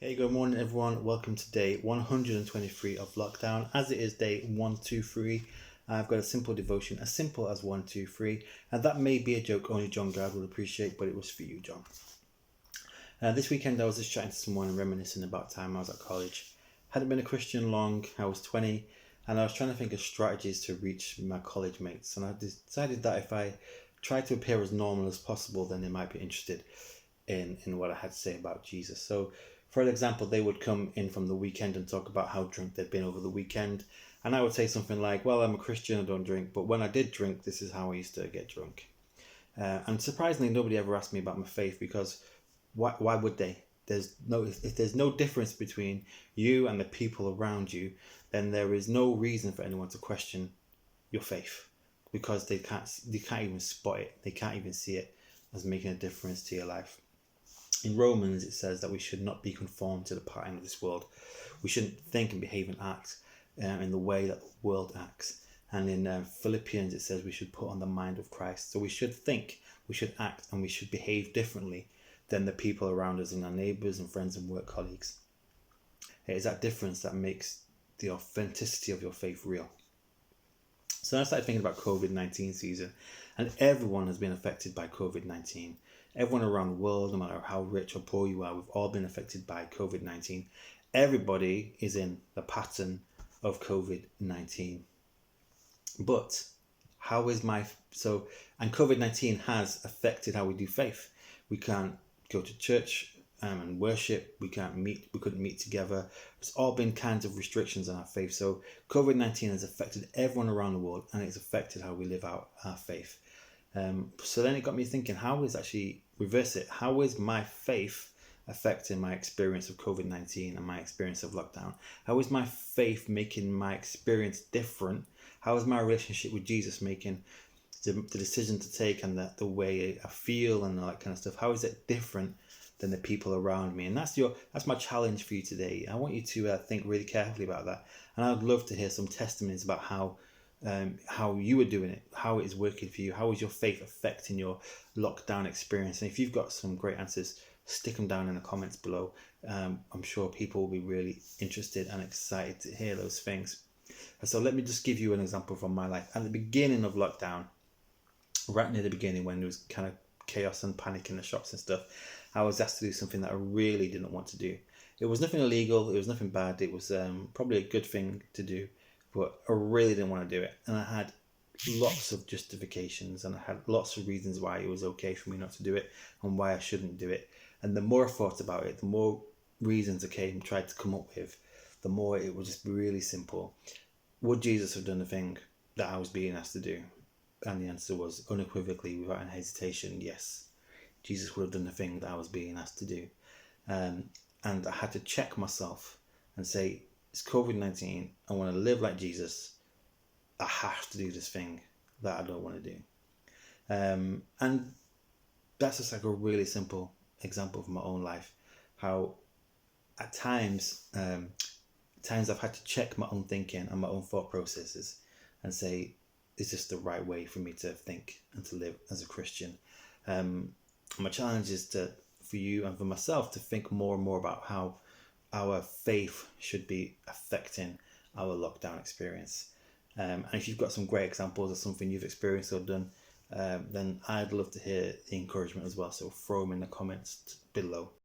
Hey, good morning, everyone. Welcome to day 123 of lockdown. As it is day 123, I've got a simple devotion, as simple as 123, and that may be a joke only John Gard will appreciate, but it was for you, John. This weekend, I was just chatting to someone and reminiscing about time I was at college. Hadn't been a Christian long. I was 20, and I was trying to think of strategies to reach my college mates. And I decided that if I tried to appear as normal as possible, then they might be interested in what I had to say about Jesus. So, for example, they would come in from the weekend and talk about how drunk they'd been over the weekend. And I would say something like, well, I'm a Christian, I don't drink, but when I did drink, this is how I used to get drunk. And surprisingly, nobody ever asked me about my faith because why would they? If there's no difference between you and the people around you, then there is no reason for anyone to question your faith because they can't even spot it. They can't even see it as making a difference to your life. In Romans, it says that we should not be conformed to the pattern of this world. We shouldn't think and behave and act in the way that the world acts. And in Philippians, it says we should put on the mind of Christ. So we should think, we should act, and we should behave differently than the people around us and our neighbours and friends and work colleagues. It is that difference that makes the authenticity of your faith real. So I started thinking about COVID-19 season, and everyone has been affected by COVID-19. Everyone around the world, no matter how rich or poor you are, we've all been affected by COVID-19. Everybody is in the pattern of COVID-19. But how is and COVID-19 has affected how we do faith. We can't go to church and worship. We couldn't meet together. There's all been kinds of restrictions on our faith. So COVID-19 has affected everyone around the world, and it's affected how we live out our faith. So then it got me thinking, how is actually reverse it? How is my faith affecting my experience of COVID-19 and my experience of lockdown? How is my faith making my experience different? How is my relationship with Jesus making the decision to take and the way I feel and all that kind of stuff? How is it different than the people around me? And that's my challenge for you today. I want you to think really carefully about that. And I'd love to hear some testimonies about how you are doing it, how it is working for you, how is your faith affecting your lockdown experience. And if you've got some great answers, stick them down in the comments below. I'm sure people will be really interested and excited to hear those things. So let me just give you an example from my life. At the beginning of lockdown, right near the beginning, when there was kind of chaos and panic in the shops and stuff, I was asked to do something that I really didn't want to do. It was nothing illegal, it was nothing bad, it was probably a good thing to do, but I really didn't want to do it. And I had lots of justifications and I had lots of reasons why it was okay for me not to do it and why I shouldn't do it. And the more I thought about it, the more reasons I tried to come up with, the more it would just be really simple. Would Jesus have done the thing that I was being asked to do? And the answer was unequivocally, without any hesitation, yes. Jesus would have done the thing that I was being asked to do. And I had to check myself and say, it's COVID-19, I want to live like Jesus, I have to do this thing that I don't want to do. And that's just like a really simple example from my own life, how at times I've had to check my own thinking and my own thought processes and say, is this the right way for me to think and to live as a Christian? My challenge is for you and for myself to think more and more about how our faith should be affecting our lockdown experience. And if you've got some great examples of something you've experienced or done, then I'd love to hear the encouragement as well. So throw them in the comments below.